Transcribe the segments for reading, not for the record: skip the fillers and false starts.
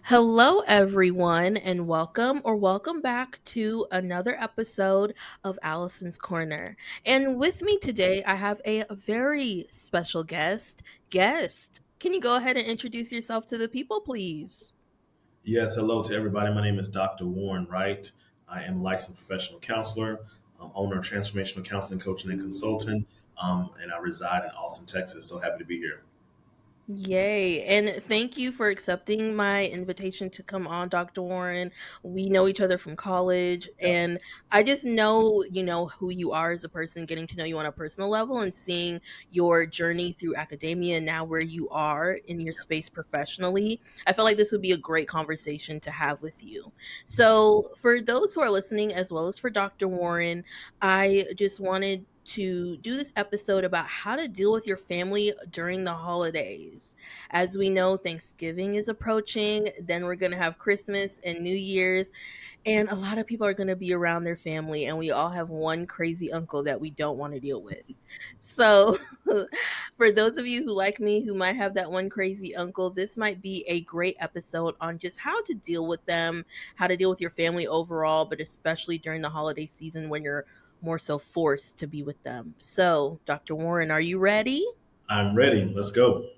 Hello, everyone, and welcome back to another episode of Allison's Corner. And with me today, I have a very special guest. Can you go ahead and introduce yourself to the people, please? Yes, hello to everybody. My name is Dr. Warren Wright. I am a licensed professional counselor, owner of transformational counseling, coaching, and consultant, and I reside in Austin, Texas. So happy to be here. Yay. And thank you for accepting my invitation to come on, Dr. Warren. We know each other from college, Yep. and I just know, who you are as a person, getting to know you on a personal level and seeing your journey through academia and now where you are in your space professionally. I felt like this would be a great conversation to have with you. So, for those who are listening, as well as for Dr. Warren, I just wanted to do this episode about how to deal with your family during the holidays. As we know, Thanksgiving is approaching, then we're going to have Christmas and New Year's, and a lot of people are going to be around their family, and we all have one crazy uncle that we don't want to deal with. So, for those of you who, like me, who might have that one crazy uncle, this might be a great episode on just how to deal with them, how to deal with your family overall, but especially during the holiday season when you're more so forced to be with them. So, Dr. Warren, are you ready? I'm ready. Let's go.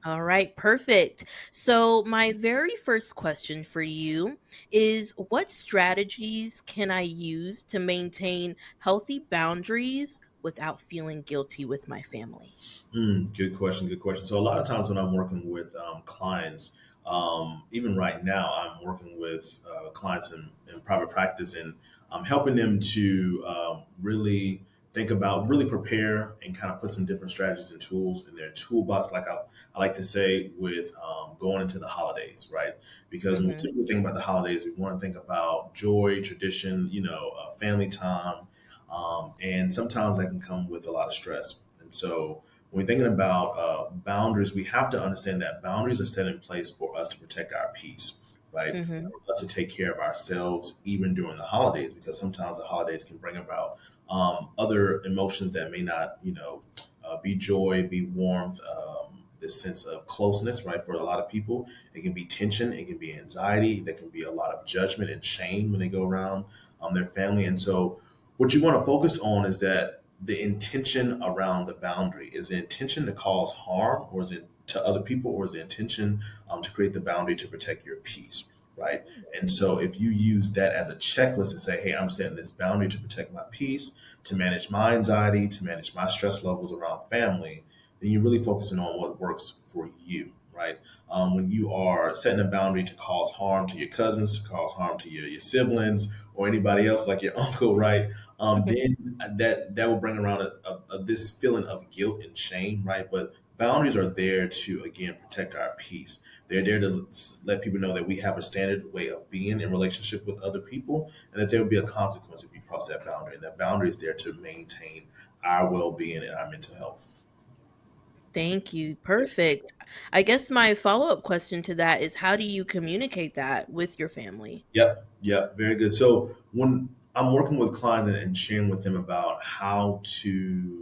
All right, perfect. So, my very first question for you is what strategies can I use to maintain healthy boundaries without feeling guilty with my family? Good question. Good question. So a lot of times when I'm working with clients, even right now, I'm working with clients in private practice and I'm helping them to really think about, really prepare and kind of put some different strategies and tools in their toolbox. I like to say with going into the holidays, right? Because when we Mm-hmm. typically think about the holidays, we want to think about joy, tradition, family time. And sometimes that can come with a lot of stress. And so when we're thinking about boundaries, we have to understand that boundaries are set in place for us to protect our peace, right? Mm-hmm. For us to take care of ourselves even during the holidays, because sometimes the holidays can bring about other emotions that may not, be joy, be warmth, this sense of closeness, right? For a lot of people, it can be tension, it can be anxiety, there can be a lot of judgment and shame when they go around their family. And so, what you want to focus on is that the intention around the boundary is the intention to cause harm, or is it to other people, or is the intention to create the boundary to protect your peace, right? And so if you use that as a checklist to say, hey, I'm setting this boundary to protect my peace, to manage my anxiety, to manage my stress levels around family, then you're really focusing on what works for you, right? When you are setting a boundary to cause harm to your cousins, to cause harm to your siblings, or anybody else like your uncle, right? Then that will bring around this feeling of guilt and shame, right? But boundaries are there to again protect our peace. They're there to let people know that we have a standard way of being in relationship with other people, and that there will be a consequence if you cross that boundary. And that boundary is there to maintain our well-being and our mental health. Thank you. Perfect. I guess my follow up question to that is how do you communicate that with your family? Yep, yep, very good. So when I'm working with clients and sharing with them about how to,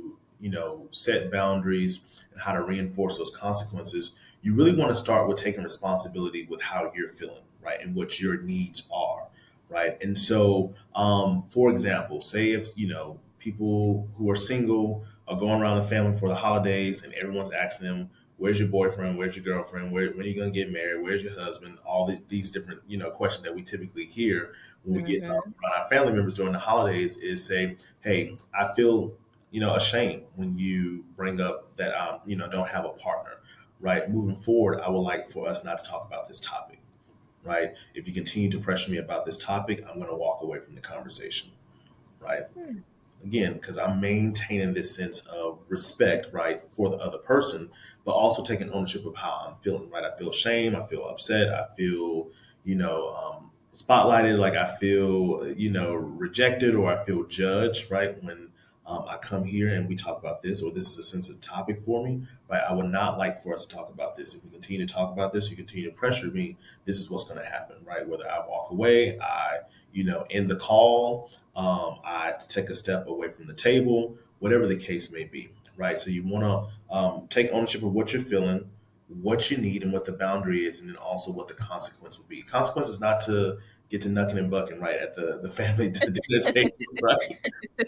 set boundaries and how to reinforce those consequences, you really want to start with taking responsibility with how you're feeling, right, and what your needs are, right. And so, for example, say if people who are single are going around the family for the holidays, and everyone's asking them, where's your boyfriend, where's your girlfriend, when are you going to get married, where's your husband, all these different questions that we typically hear when we get Mm-hmm. around our family members during the holidays is say, hey, I feel ashamed when you bring up that don't have a partner, right? Moving forward, I would like for us not to talk about this topic, right? If you continue to pressure me about this topic, I'm going to walk away from the conversation, right? Again, because I'm maintaining this sense of respect, right, for the other person, but also taking ownership of how I'm feeling, right? I feel shame, I feel upset, I feel, spotlighted, like I feel, rejected, or I feel judged, right? When I come here and we talk about this, or this is a sensitive topic for me, right? I would not like for us to talk about this. If we continue to talk about this, you continue to pressure me, this is what's going to happen, right? Whether I walk away, I, end the call, I have to take a step away from the table, whatever the case may be, right? So you want to take ownership of what you're feeling, what you need and what the boundary is, and then also what the consequence will be. Consequence is not to get to knucking and bucking right at the family dinner table, right?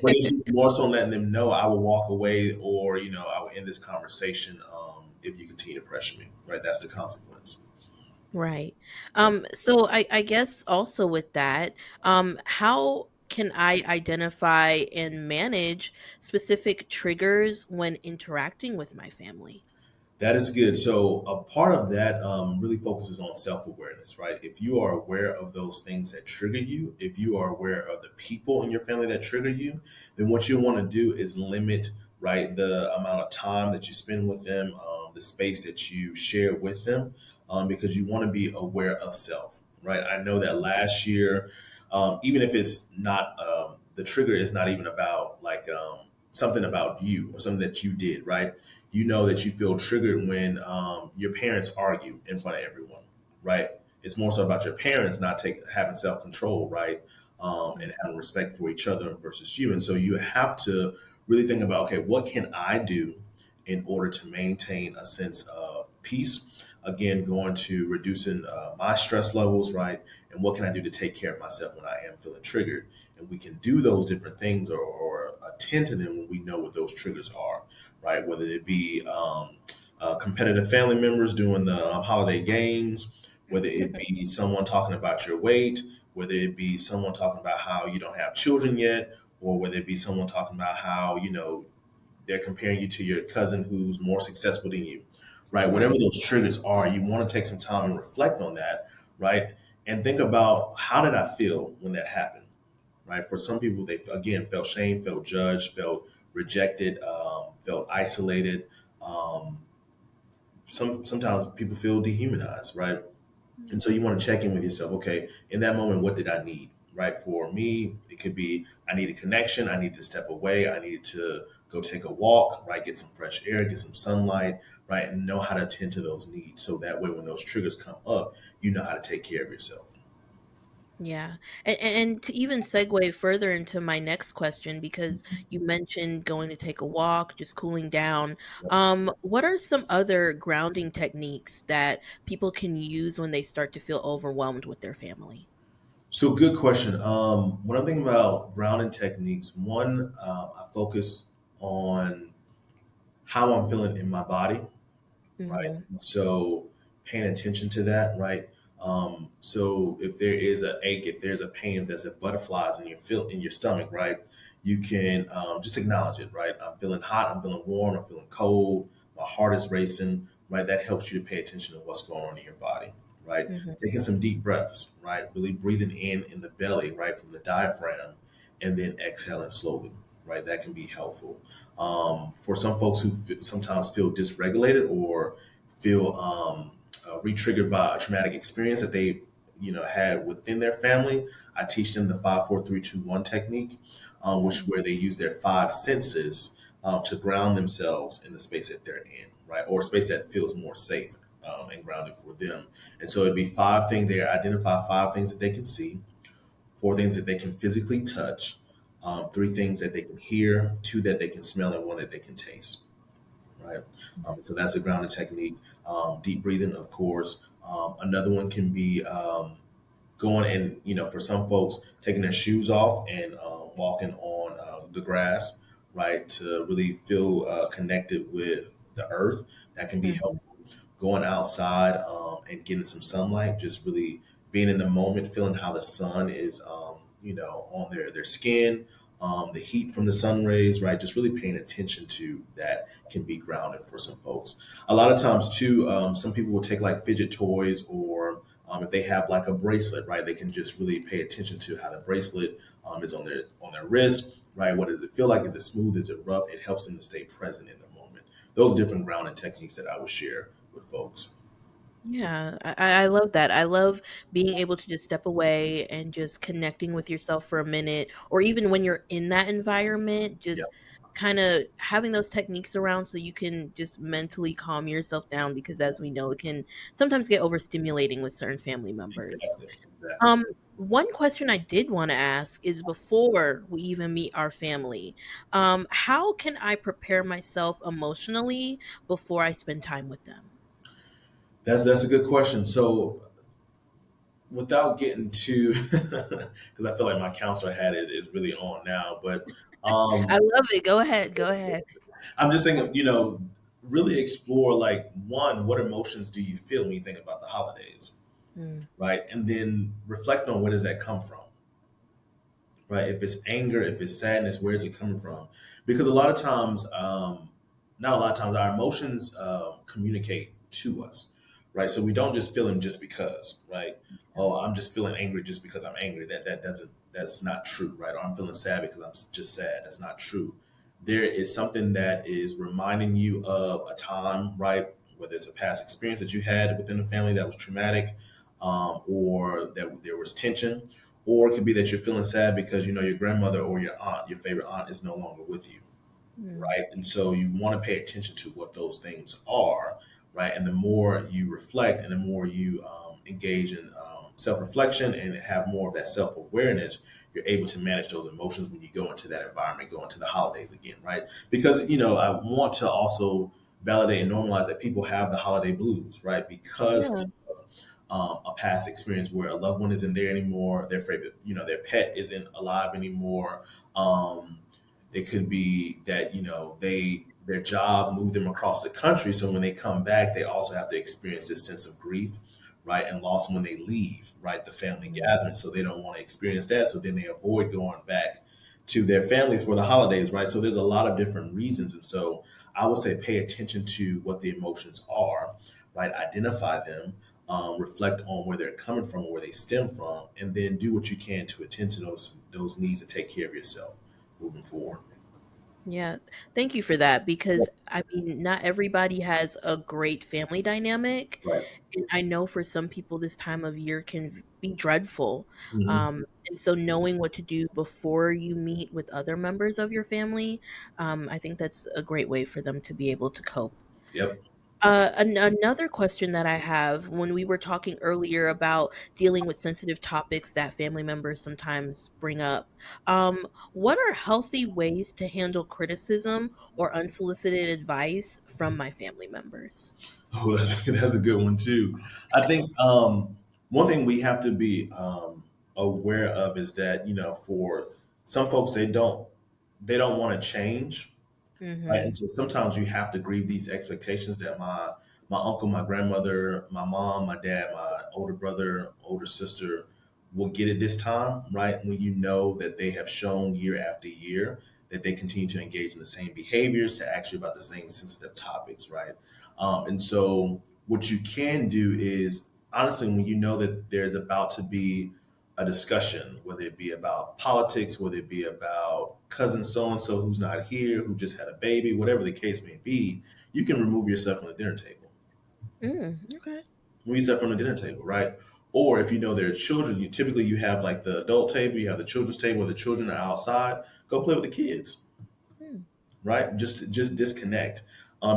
But it's just more so letting them know I will walk away, or I will end this conversation if you continue to pressure me, right? That's the consequence. Right. Yeah. So I guess also with that, how can I identify and manage specific triggers when interacting with my family? That is good. So a part of that really focuses on self-awareness, right? If you are aware of those things that trigger you, if you are aware of the people in your family that trigger you, then what you want to do is limit, right, the amount of time that you spend with them, the space that you share with them, because you want to be aware of self, right? I know that last year, even if it's not the trigger is not even about like something about you or something that you did, right? You know that you feel triggered when your parents argue in front of everyone, right? It's more so about your parents not having self control, right? And having respect for each other versus you. And so you have to really think about, okay, what can I do in order to maintain a sense of peace? Again, going to reducing my stress levels, right? And what can I do to take care of myself when I am feeling triggered? And we can do those different things, or attend to them when we know what those triggers are, right? Whether it be competitive family members doing the holiday games, whether it be someone talking about your weight, whether it be someone talking about how you don't have children yet, or whether it be someone talking about how, they're comparing you to your cousin who's more successful than you, right? Whatever Right. those triggers are, you want to take some time and reflect on that, right? And think about, how did I feel when that happened, right? For some people, they again felt shame, felt judged, felt rejected, felt isolated. Um, sometimes people feel dehumanized, right? And so you want to check in with yourself. Okay, in that moment, what did I need? Right. For me, it could be I needed connection. I needed to step away. I needed to go take a walk. Right. Get some fresh air. Get some sunlight. Right. And know how to attend to those needs. So that way, when those triggers come up, you know how to take care of yourself. Yeah. And to even segue further into my next question, because you mentioned going to take a walk, just cooling down. What are some other grounding techniques that people can use when they start to feel overwhelmed with their family? So good question. When I'm thinking about grounding techniques, one, I focus on how I'm feeling in my body, right? Hmm. So paying attention to that, right? So if there is a ache, if there's a pain, if there's a butterflies in your stomach, right? You can just acknowledge it, right? I'm feeling hot, I'm feeling warm, I'm feeling cold, my heart is racing, right? That helps you to pay attention to what's going on in your body, right? Hmm. Taking some deep breaths, right? Really breathing in the belly, right, from the diaphragm, and then exhaling slowly, right? That can be helpful. For some folks who sometimes feel dysregulated or feel re-triggered by a traumatic experience that they had within their family, I teach them the 5 4 3 2 1 technique, which where they use their five senses to ground themselves in the space that they're in, right, or a space that feels more safe and grounded for them. And so it'd be five things. They identify five things that they can see, four things that they can physically touch, three things that they can hear, two that they can smell, and one that they can taste, right? So that's a grounding technique. Deep breathing, of course. Another one can be going and, for some folks, taking their shoes off and walking on the grass, right, to really feel connected with the earth. That can be Hmm. helpful. Going outside and getting some sunlight, just really being in the moment, feeling how the sun is, on their skin, the heat from the sun rays, right? Just really paying attention to that can be grounding for some folks. A lot of times, too, some people will take like fidget toys, or if they have like a bracelet, right? They can just really pay attention to how the bracelet is on their wrist, right? What does it feel like? Is it smooth? Is it rough? It helps them to stay present in the moment. Those are different grounding techniques that I would share with folks. Yeah, I love that. I love being able to just step away and just connecting with yourself for a minute, or even when you're in that environment, Yeah, just kind of having those techniques around so you can just mentally calm yourself down, because as we know, it can sometimes get overstimulating with certain family members. exactly, exactly. Um, one question I did want to ask is, before we even meet our family, how can I prepare myself emotionally before I spend time with them? That's a good question. So without getting too, because I feel like my counselor hat is really on now, but I um, love it. Go ahead. Go ahead. I'm just thinking, really explore like one, what emotions do you feel when you think about the holidays, Mm, right? And then reflect on where does that come from, right? If it's anger, if it's sadness, where is it coming from? Because a lot of times, not a lot of times, our emotions communicate to us, right? So we don't just feel them just because, right? Oh, I'm just feeling angry just because I'm angry. That's not true, right? Or I'm feeling sad because just sad. That's not true. There is something that is reminding you of a time, right? Whether it's a past experience that you had within the family that was traumatic, or that there was tension, or it could be that you're feeling sad because you know your grandmother or your aunt, your favorite aunt, is no longer with you, mm, right? And so you want to pay attention to what those things are, right? And the more you reflect and the more you engage in self reflection and have more of that self awareness, you're able to manage those emotions when you go into that environment, go into the holidays again, right? Because, I want to also validate and normalize that people have the holiday blues, right? Because yeah. a past experience where a loved one isn't there anymore, their favorite, their pet isn't alive anymore. Um, it could be that their job moved them across the country, so when they come back, they also have to experience this sense of grief, right, and loss when they leave, right, the family Mm, gathering. So they don't want to experience that, so then they avoid going back to their families for the holidays, right? So there's a lot of different reasons, and so I would say pay attention to what the emotions are, right? Identify them, reflect on where they're coming from, where they stem from, and then do what you can to attend to those needs and take care of yourself moving forward. yeah. Thank you for that Yeah. because I mean, not everybody has a great family dynamic. Right. And I know for some people, this time of year can be dreadful. Hmm. And so, knowing what to do before you meet with other members of your family, I think that's a great way for them to be able to cope. Yep. Another question that I have when we were talking earlier about dealing with sensitive topics that family members sometimes bring up, what are healthy ways to handle criticism or unsolicited advice from my family members? Oh, that's a good one too. I think one thing we have to be aware of is that for some folks they don't want to change. Right. Mm-hmm. And so sometimes you have to grieve these expectations that my uncle, my grandmother, my mom, my dad, my older brother, older sister will get it this time, right? When you know that they have shown year after year that they continue to engage in the same behaviors to actually about the same sensitive topics, right? And so what you can do is honestly, when you know that there's about to be a discussion, whether it be about politics, whether it be about cousin so and so who's not here, who just had a baby, whatever the case may be, you can remove yourself from the dinner table. Okay. Remove yourself from the dinner table, right? Or if you know there are children, you have like the adult table, you have the children's table where the children are outside. Go play with the kids, Mm, right? Just disconnect,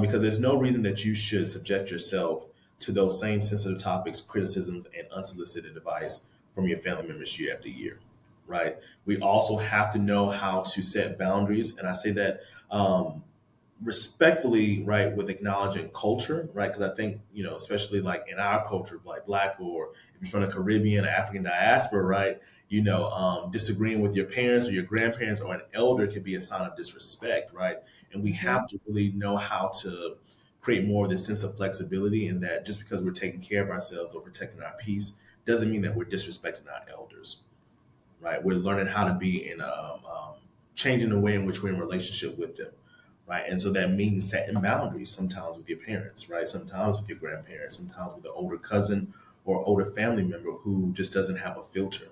because there's no reason that you should subject yourself to those same sensitive topics, criticisms, and unsolicited advice from your family members year after year, right? We also have to know how to set boundaries, and I say that respectfully, right, with acknowledging culture, right? Because I think, especially like in our culture, like Black, or if you're from the Caribbean or African diaspora, right, disagreeing with your parents or your grandparents or an elder can be a sign of disrespect, right? And we mhm, have to really know how to create more of this sense of flexibility, in that just because we're taking care of ourselves or protecting our peace doesn't mean that we're disrespecting our elders, right? We're learning how to be changing the way in which we're in relationship with them, right? And so that means setting boundaries sometimes with your parents, right? Sometimes with your grandparents, sometimes with an older cousin or older family member who just doesn't have a filter.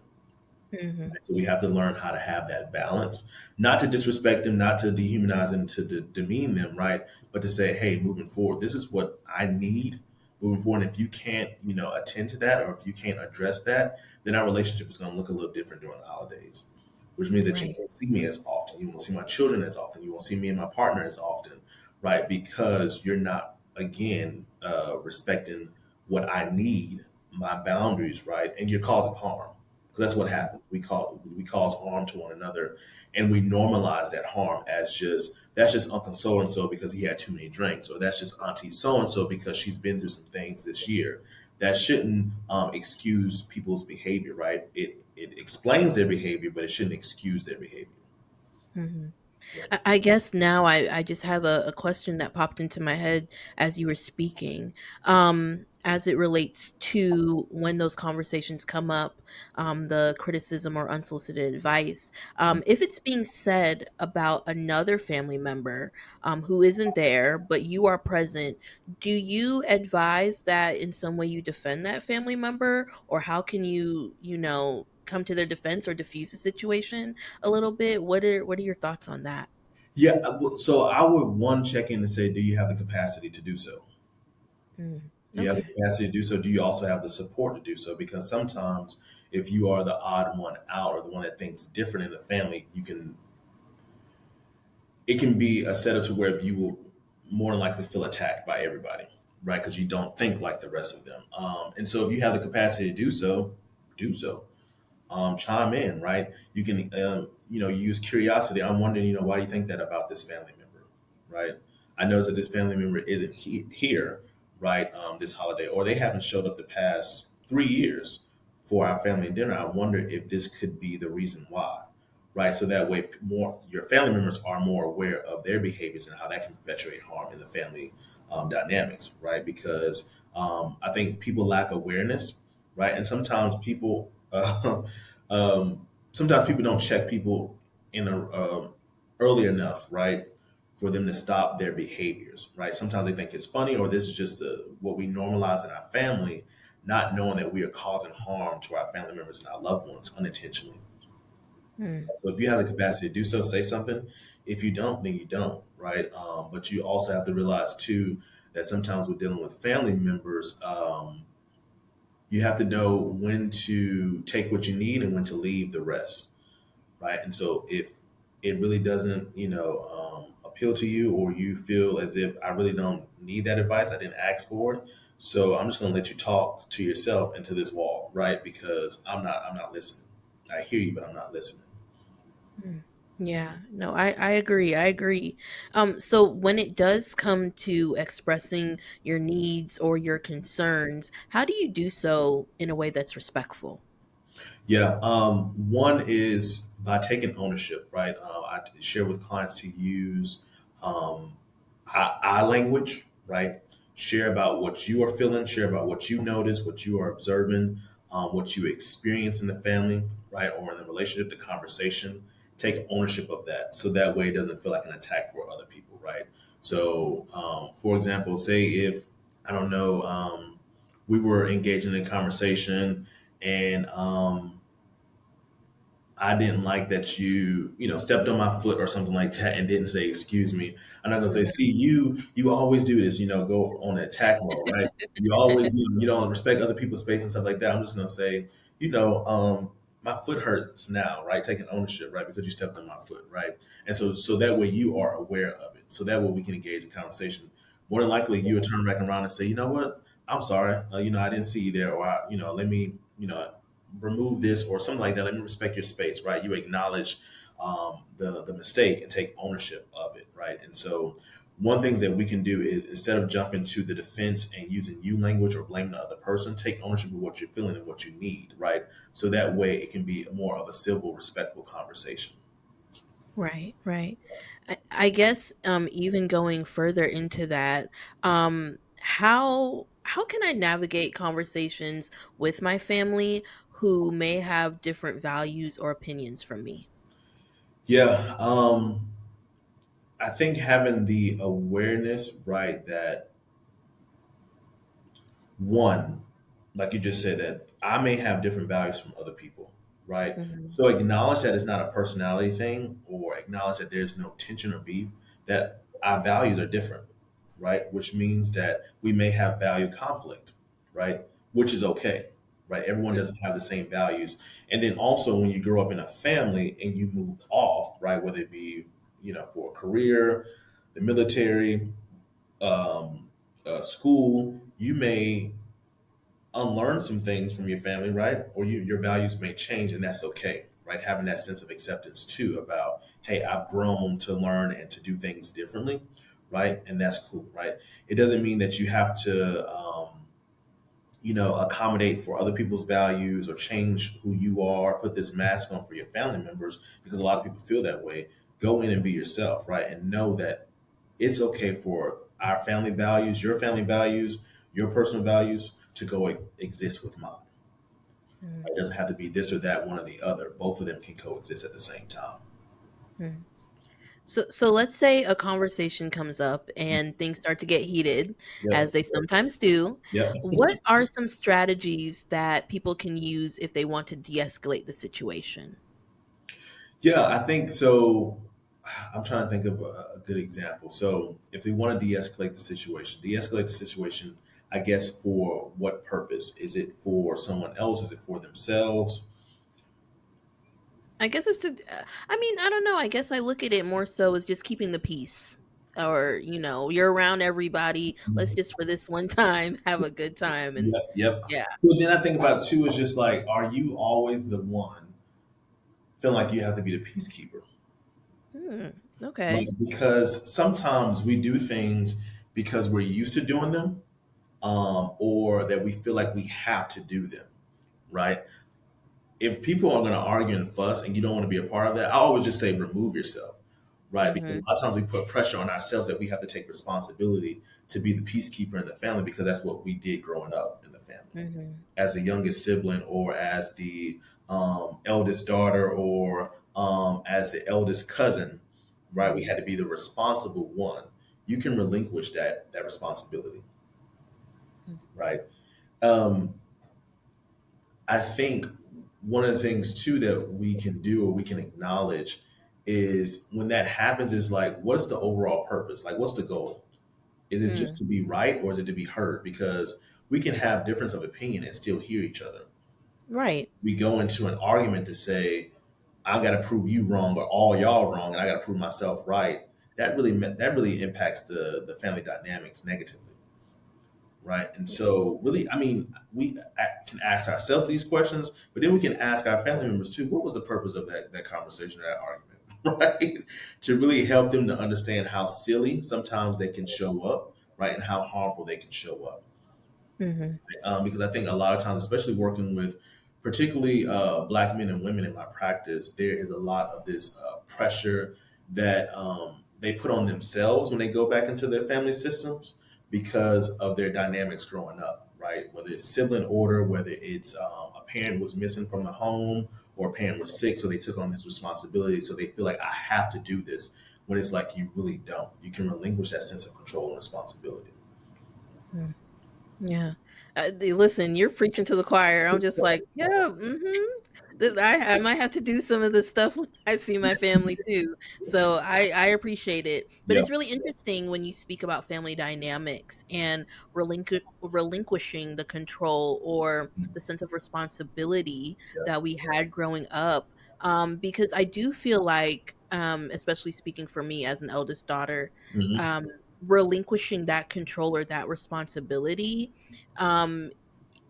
mhm, So we have to learn how to have that balance, not to disrespect them, not to dehumanize them, to demean them, right? But to say, hey, moving forward, this is what I need moving forward. And if you can't, attend to that, or if you can't address that, then our relationship is going to look a little different during the holidays, which means that you right. won't see me as often. You won't see my children as often. You won't see me and my partner as often, right? Because you're not, again, respecting what I need, my boundaries, right? And you're causing harm, because that's what happens. We cause harm to one another, and we normalize that harm as just that's just Uncle so and so because he had too many drinks, or that's just Auntie so and so because she's been through some things this year. That shouldn't excuse people's behavior, right? It explains their behavior, but it shouldn't excuse their behavior. Mhm. Right. I guess now I just have a question that popped into my head as you were speaking, as it relates to when those conversations come up, the criticism or unsolicited advice. If it's being said about another family member who isn't there, but you are present, do you advise that in some way you defend that family member, or how can you come to their defense or diffuse the situation a little bit? What are your thoughts on that? Yeah. So I would one check in and say, do you have the capacity to do so? Mm, Do you have the okay. capacity to do so? Do you also have the support to do so? Because sometimes if you are the odd one out or the one that thinks different in the family, it can be a setup to where you will more than likely feel attacked by everybody, right? Because you don't think like the rest of them. And so if you have the capacity to do so, do so. Chime in, right? You can, use curiosity. I'm wondering, why do you think that about this family member, right? I noticed that this family member isn't here, right, this holiday, or they haven't showed up the past 3 years for our family dinner. I wonder if this could be the reason why, right? So that way, more your family members are more aware of their behaviors and how that can perpetuate harm in the family dynamics, right? Because I think people lack awareness, right? And sometimes people don't check people in a early enough, right, for them to stop their behaviors, right? Sometimes they think it's funny, or this is just what we normalize in our family, not knowing that we are causing harm to our family members and our loved ones unintentionally. Mm, So if you have the capacity to do so, say something. If you don't, then you don't, right? But you also have to realize too that sometimes we're dealing with family members. You have to know when to take what you need and when to leave the rest, right? And so if it really doesn't, appeal to you, or you feel as if I really don't need that advice, I didn't ask for it, so I'm just going to let you talk to yourself and to this wall, right? Because I'm not listening. I hear you, but I'm not listening. mm. Yeah, no, I agree. I agree. So when it does come to expressing your needs or your concerns, how do you do so in a way that's respectful? Yeah. One is by taking ownership, right? I share with clients to use um, I language, right? Share about what you are feeling, share about what you notice, what you are observing, what you experience in the family, right? Or in the relationship, the conversation. Take ownership of that. So that way it doesn't feel like an attack for other people, right? So, for example, say if, I don't know, we were engaging in a conversation and I didn't like that you stepped on my foot or something like that and didn't say excuse me. I'm not gonna say, see, you always do this, go on attack mode, right? You always you don't respect other people's space and stuff like that. I'm just gonna say, my foot hurts now, right? Taking ownership, right? Because you stepped on my foot, right? And so that way you are aware of it. So that way we can engage in conversation. More than likely you would turn back around and say, you know what? I'm sorry. I didn't see you there, or let me, remove this or something like that. Let me respect your space, right? You acknowledge the mistake and take ownership of it, right? And so one thing that we can do is, instead of jumping to the defense and using you language or blaming the other person, take ownership of what you're feeling and what you need, right? So that way it can be more of a civil, respectful conversation. Right, right. I guess even going further into that, how can I navigate conversations with my family who may have different values or opinions from me? Yeah, I think having the awareness, right, that one, like you just said, that I may have different values from other people, right? Mhm. So acknowledge that it's not a personality thing, or acknowledge that there's no tension or beef, that our values are different, right? Which means that we may have value conflict, right? Which is okay, right? Everyone doesn't have the same values. And then also, when you grow up in a family and you move off, right, whether it be, for a career, the military, um, school, you may unlearn some things from your family, right? Or your values may change, and that's okay, right? Having that sense of acceptance too about, hey, I've grown to learn and to do things differently, right? And that's cool, right? It doesn't mean that you have to, accommodate for other people's values or change who you are, put this mask on for your family members, because a lot of people feel that way. Go in and be yourself, right? And know that it's okay for our family values, your personal values to go exist with mine. Mm, It doesn't have to be this or that, one or the other. Both of them can coexist at the same time. mm. So let's say a conversation comes up and things start to get heated, Yep. as they sometimes do. Yep. What are some strategies that people can use if they want to de-escalate the situation? Yeah, I think so. I'm trying to think of a good example. So, if they want to de-escalate the situation, I guess for what purpose? Is it for someone else? Is it for themselves? I guess it's to I mean, I don't know, I guess I look at it more so as just keeping the peace. Or, you're around everybody. Let's just for this one time have a good time and Yep. Yep. yeah. But then I think about too is just like, are you always the one feeling like you have to be the peacekeeper? Hmm. Right? Okay. Because sometimes we do things because we're used to doing them, or that we feel like we have to do them, right? If people are going to argue and fuss and you don't want to be a part of that, I always just say remove yourself, right? Because a Mhm. lot of times we put pressure on ourselves that we have to take responsibility to be the peacekeeper in the family because that's what we did growing up in the family. Mhm. As the youngest sibling or as the eldest daughter or as the eldest cousin, right? We had Mhm. to be the responsible one. You can relinquish that responsibility, Mhm. right? Um, I think one of the things too that we can do or we can acknowledge is when that happens is like, what's the overall purpose? Like, what's the goal? Is it just Mm. to be right or is it to be heard? Because we can have difference of opinion and still hear each other. Right. We go into an argument to say, I got to prove you wrong or all y'all wrong, and I got to prove myself right. That really impacts the family dynamics negatively, right? And so, really, I mean, can ask ourselves these questions, but then we can ask our family members too. What was the purpose of that conversation, or that argument, right? To really help them to understand how silly sometimes they can show up, right, and how harmful they can show up, Mhm. because I think a lot of times, especially working with particularly black men and women in my practice, there is a lot of this pressure that they put on themselves when they go back into their family systems because of their dynamics growing up, right? Whether it's sibling order, whether it's a parent was missing from the home or a parent was sick, so they took on this responsibility. So they feel like I have to do this when it's like you really don't. You can relinquish that sense of control and responsibility. Mm. Yeah. Listen, you're preaching to the choir. I'm just like, yeah, I might have to do some of this stuff when I see my family too. So I appreciate it. But Yeah. it's really interesting when you speak about family dynamics and relinquishing the control or the sense of responsibility Yeah. that we had growing up. Because I do feel like, especially speaking for me as an eldest daughter, Hmm. um, relinquishing that control or that responsibility, um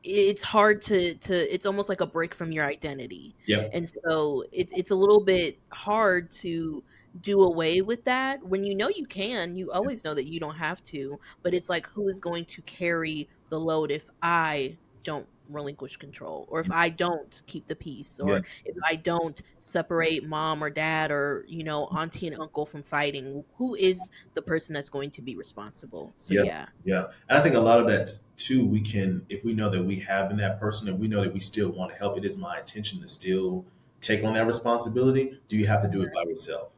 it's hard to it's almost like a break from your identity. Yep. And so it's a little bit hard to do away with that when you can. You always know that you don't have to, but it's like, who is going to carry the load if I don't relinquish control, or if I don't keep the peace, Yeah. or if I don't separate mom or dad or auntie and uncle from fighting? Who is the person that's going to be responsible? So Yeah, yeah. yeah. And I think a lot of that too, we can, if we know that we have in that person and we know that we still want to help, it is my intention to still take on that responsibility. Do you have to do it by yourself?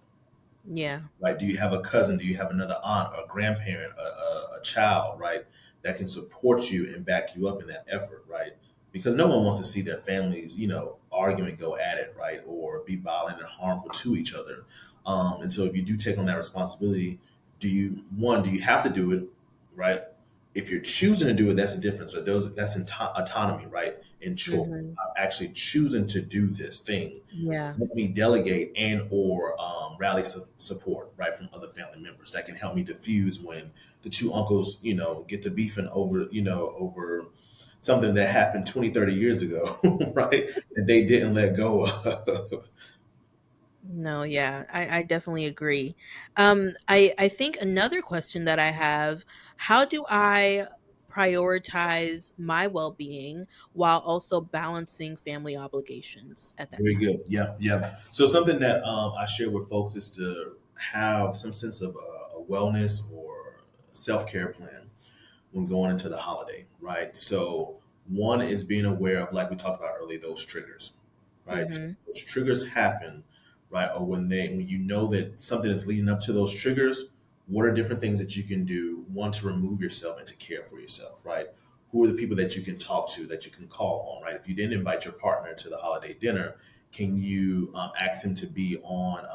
Yeah. Right? Do you have a cousin? Do you have another aunt or a grandparent, a child, right, that can support you and back you up in that effort, right? Because no one wants to see their families, argue and go at it, right, or be violent and harmful to each other. And so, if you do take on that responsibility, do you have to do it, right? If you're choosing to do it, that's the difference. Right? That's autonomy, right, and choice. Mhm. I'm actually choosing to do this thing. Yeah. Let me delegate and or rally support, right, from other family members that can help me diffuse when the two uncles, get to beefing over something that happened 20, 30 years ago, right, that they didn't let go of. No, yeah, I definitely agree. I think another question that I have: how do I prioritize my well being while also balancing family obligations at that Very time? good. Yeah, yeah. So something that I share with folks is to have some sense of a wellness or self care plan when going into the holiday, right? So one is being aware of, like we talked about earlier, those triggers, right? So Mm-hmm. those triggers happen, right? Or when you know that something is leading up to those triggers, what are different things that you can do? One, to remove yourself and to care for yourself, right? Who are the people that you can talk to, that you can call on, right? If you didn't invite your partner to the holiday dinner, can you ask him to be on,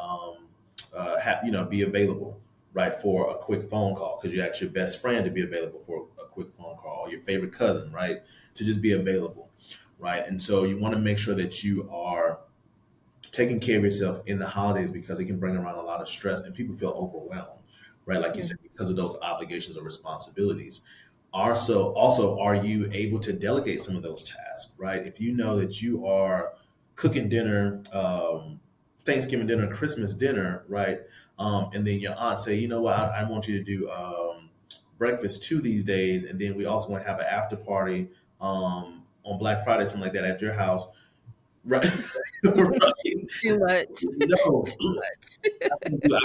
be available, right, for a quick phone call, because you ask your best friend to be available for a quick phone call, or your favorite cousin, right, to just be available, right? And so you want to make sure that you are taking care of yourself in the holidays, because it can bring around a lot of stress and people feel overwhelmed, right? Like you said, because of those obligations or responsibilities. Also, are you able to delegate some of those tasks, right? If you know that you are cooking dinner, Thanksgiving dinner, Christmas dinner, right? And then your aunt say, you know what, I want you to do breakfast two these days, and then we also want to have an after party on Black Friday, something like that, at your house, right? Right. Too much. No, Too much.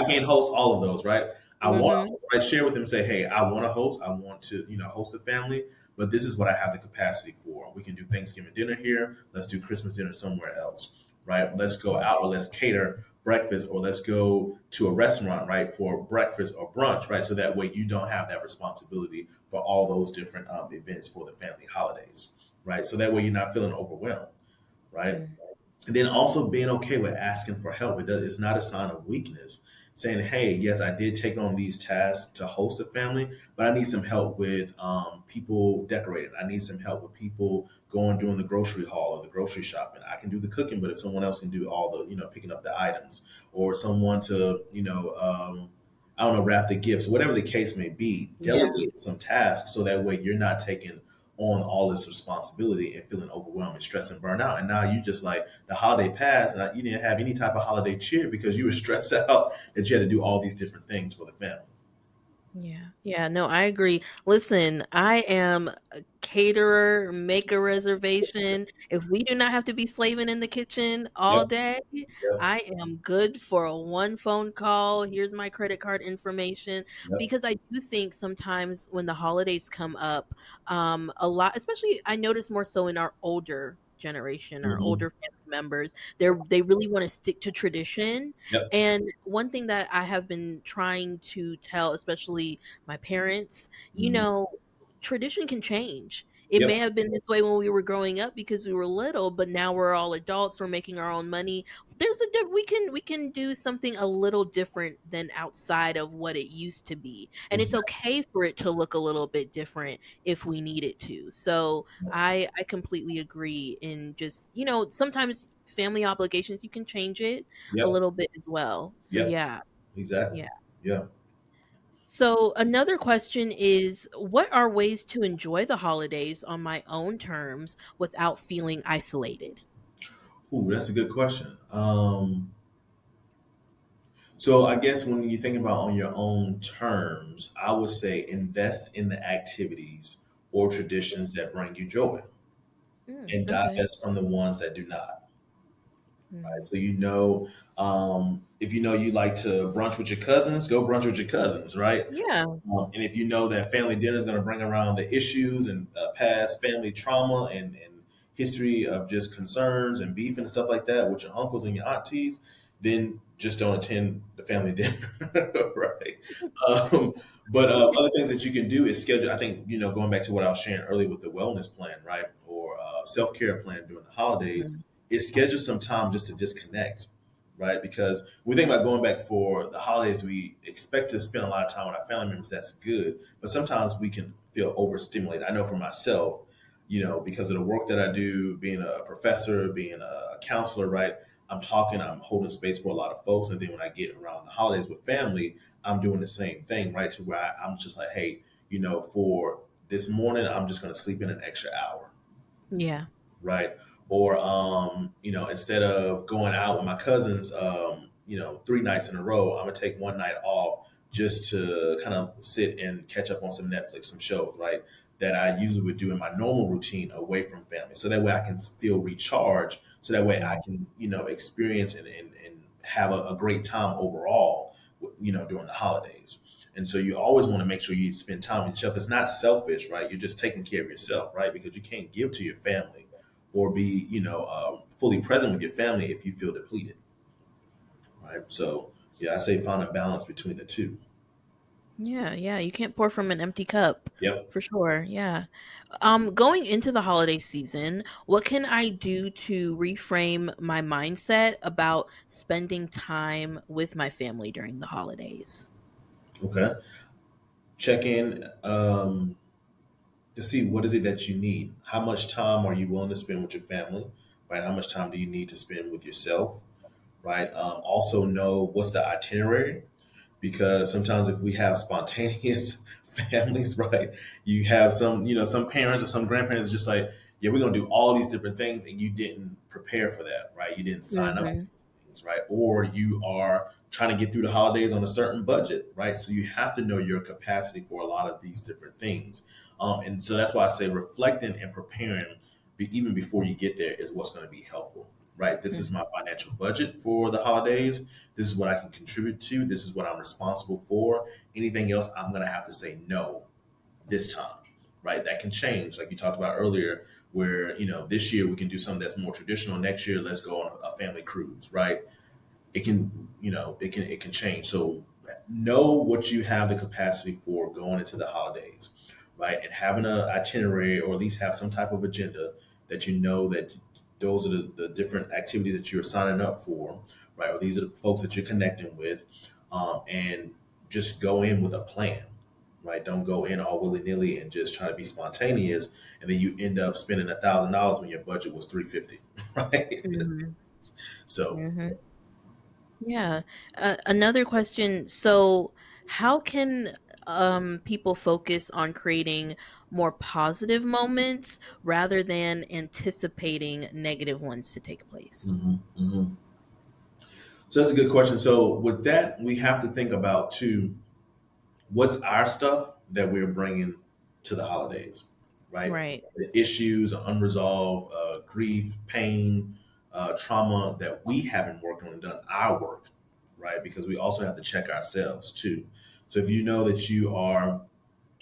I can't host all of those, right? I want Mm-hmm. to, right, share with them, say, hey, I want to host. I want to, host a family, but this is what I have the capacity for. We can do Thanksgiving dinner here. Let's do Christmas dinner somewhere else, right? Let's go out, or let's cater breakfast, or let's go to a restaurant, right, for breakfast or brunch, right? So that way you don't have that responsibility for all those different events for the family holidays, right? So that way you're not feeling overwhelmed, right? And then also being okay with asking for help. It's not a sign of weakness. Saying, hey, yes, I did take on these tasks to host a family, but I need some help with people decorating. I need some help with people going doing the grocery haul or the grocery shopping. I can do the cooking, but if someone else can do all the, picking up the items, or someone to, I don't know, wrap the gifts, whatever the case may be, Yeah. delegate some tasks so that way you're not taking on all this responsibility and feeling overwhelmed and stressed and burnt out. And now you just like the holiday passed, and you didn't have any type of holiday cheer because you were stressed out that you had to do all these different things for the family. Yeah. Yeah, no, I agree. Listen, I am a caterer, make a reservation. If we do not have to be slaving in the kitchen all Yep. day, Yep. I am good for a one phone call. Here's my credit card information. Yep. Because I do think sometimes when the holidays come up, a lot, especially I notice more so in our older generation, our Hmm. older family members, they really want to stick to tradition. Yep. And one thing that I have been trying to tell, especially my parents, Hmm. tradition can change. It may Yep. have been this way when we were growing up because we were little, but now we're all adults. We're making our own money. We can do something a little different than outside of what it used to be, and it's Exactly. okay for it to look a little bit different if we need it to. So I completely agree. In just sometimes family obligations you can change it a Yep. little bit as well. So Yep. yeah, Exactly. yeah. Yeah. So another question is, what are ways to enjoy the holidays on my own terms without feeling isolated? Ooh, that's a good question. So I guess when you think about on your own terms, I would say invest in the activities or traditions that bring you joy, and Okay. divest from the ones that do not. Right? Mm. So if you know you like to brunch with your cousins, go brunch with your cousins, right? Yeah. And if you know that family dinner is going to bring around the issues and past family trauma and history of just concerns and beef and stuff like that with your uncles and your aunties, then just don't attend the family dinner, right? Um, but other things that you can do is schedule. I think going back to what I was sharing earlier with the wellness plan, right, or self care plan during the holidays, Mhm. is schedule some time just to disconnect, right? Because we think about going back for the holidays, we expect to spend a lot of time with our family members. That's good, but sometimes we can feel overstimulated. I know for myself, because of the work that I do, being a professor, being a counselor, right? I'm holding space for a lot of folks, and then when I get around the holidays with family, I'm doing the same thing, right? To where I'm just like, hey, for this morning, I'm just going to sleep in an extra hour, Yeah. right? Or instead of going out with my cousins, three nights in a row, I'm gonna take one night off just to kind of sit and catch up on some Netflix, some shows, right? That I usually would do in my normal routine away from family. So that way I can feel recharged. So that way I Right. can, experience and have a great time overall, during the holidays. And so you always want to make sure you spend time with yourself. It's not selfish, right? You're just taking care of yourself, right? Because you can't give to your family or be, fully present with your family if you feel depleted, right? So, yeah, I say find a balance between the two. Yeah, yeah, you can't pour from an empty cup. Yep. For sure. Yeah. Going into the holiday season, what can I do to reframe my mindset about spending time with my family during the holidays? Okay. Check in to see what is it that you need. How much time are you willing to spend with your family, right? How much time do you need to spend with yourself, right? Also know what's the itinerary, because sometimes if we have spontaneous families, right, you have some parents or some grandparents just like, yeah, we're gonna do all these different things, and you didn't prepare for that, right? You didn't sign up for Mhm. these things, right? Or you are trying to get through the holidays on a certain budget, right? So you have to know your capacity for a lot of these different things, and so that's why I say reflecting and preparing, even before you get there, is what's going to be helpful, right? This is my financial budget for the holidays. This is what I can contribute to. This is what I'm responsible for. Anything else, I'm going to have to say no this time, right? That can change, like you talked about earlier, where, this year we can do something that's more traditional. Next year, let's go on a family cruise, right? It can change. So know what you have the capacity for going into the holidays, right? And having an itinerary, or at least have some type of agenda that you know that those are the different activities that you're signing up for, right? Or these are the folks that you're connecting with, and just go in with a plan, right? Don't go in all willy nilly and just try to be spontaneous, and then you end up spending $1,000 when your budget was 350, right? Mhm. So. Mhm. Yeah. Another question. So, how can people focus on creating more positive moments rather than anticipating negative ones to take place? Mhm, mhm. So that's a good question. So with that, we have to think about too, what's our stuff that we're bringing to the holidays, right? Right. The issues, unresolved grief, pain, trauma that we haven't worked on and done our work, right? Because we also have to check ourselves too. So if you know that you are,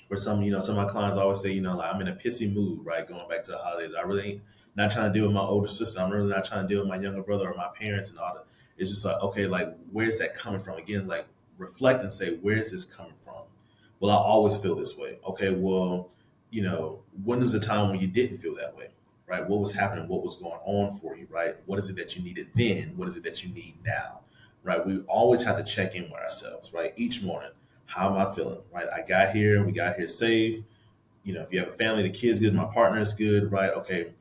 for some of my clients always say, like, I'm in a pissy mood, right? Going back to the holidays. I really ain't not trying to deal with my older sister. I'm really not trying to deal with my younger brother or my parents and all that. It's just like, okay, like, where's that coming from? Again, like, reflect and say, where's this coming from? Well, I always feel this way. Okay, well, when was the time when you didn't feel that way? Right? What was happening? What was going on for you? Right? What is it that you needed then? What is it that you need now? Right? We always have to check in with ourselves, right? Each morning, how am I feeling? Right? I got here, we got here safe. If you have a family, the kids good, my partner is good, right? Okay,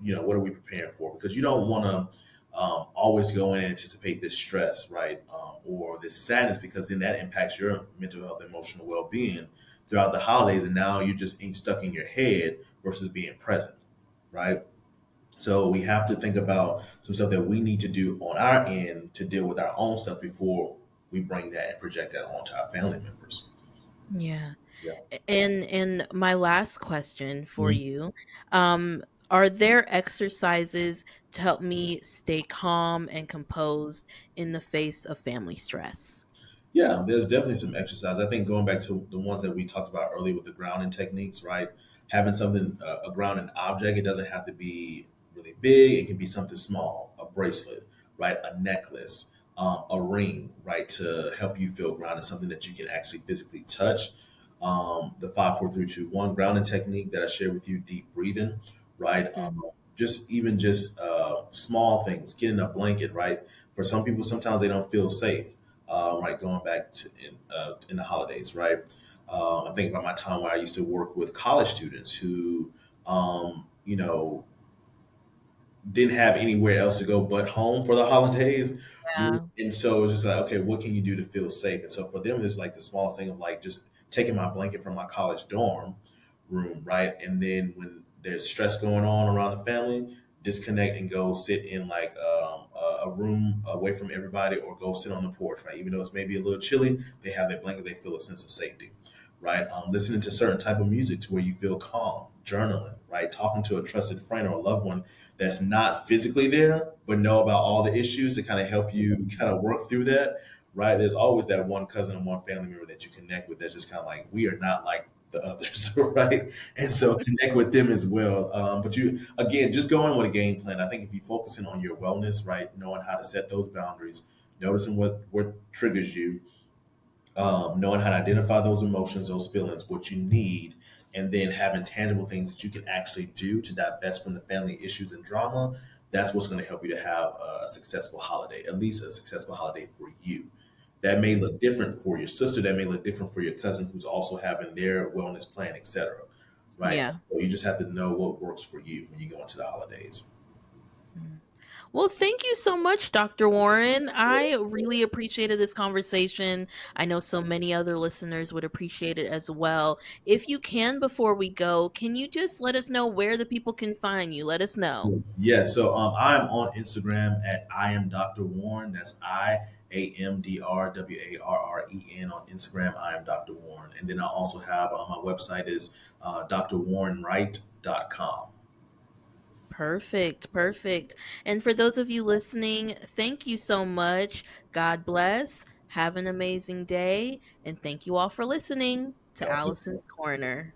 what are we preparing for? Because you don't want to always go in and anticipate this stress, right? Or this sadness, because then that impacts your mental health, emotional well-being throughout the holidays. And now you're just stuck in your head versus being present, right? So we have to think about some stuff that we need to do on our end to deal with our own stuff before we bring that and project that onto our family members. Yeah. Yeah. And my last question for Mhm. you, are there exercises to help me stay calm and composed in the face of family stress? Yeah, there's definitely some exercise. I think going back to the ones that we talked about earlier with the grounding techniques, right? Having something, a grounding object, it doesn't have to be really big. It can be something small, a bracelet, right? A necklace, a ring, right? To help you feel grounded, something that you can actually physically touch. The 5, 4, 3, 2, 1 grounding technique that I shared with you, deep breathing, right? Mhm. Just small things, getting a blanket, right? For some people, sometimes they don't feel safe, right? Going back to in the holidays, right? I think about my time where I used to work with college students who, you know, didn't have anywhere else to go but home for the holidays. Yeah. And so it's just like, okay, what can you do to feel safe? And so for them, it's like the smallest thing of like just taking my blanket from my college dorm room, right? And then when there's stress going on around the family, disconnect and go sit in like a room away from everybody or go sit on the porch, right? Even though it's maybe a little chilly, they have that blanket, they feel a sense of safety, right? Listening to certain type of music to where you feel calm, journaling, right? Talking to a trusted friend or a loved one that's not physically there, but know about all the issues to kind of help you kind of work through that, right? There's always that one cousin and one family member that you connect with that's just kind of like, we are not like the others, right? And so connect with them as well. But you, again, just go in with a game plan. I think if you focusing on your wellness, right, knowing how to set those boundaries, noticing what triggers you, knowing how to identify those emotions, those feelings, what you need, and then having tangible things that you can actually do to divest from the family issues and drama. That's what's going to help you to have a successful holiday, at least a successful holiday for you. That may look different for your sister. That may look different for your cousin who's also having their wellness plan, etc. Right? Yeah. So you just have to know what works for you when you go into the holidays. Mm. Well, thank you so much, Dr. Warren. I really appreciated this conversation. I know so many other listeners would appreciate it as well. If you can, before we go, can you just let us know where the people can find you? Let us know. Yeah, so I'm on Instagram at I am Dr. Warren. That's IAMDRWARREN on Instagram. I am Dr. Warren. And then I also have my website is drwarrenwright.com. Perfect, perfect. And for those of you listening, thank you so much. God bless. Have an amazing day. And thank you all for listening to God bless. Allison's Corner.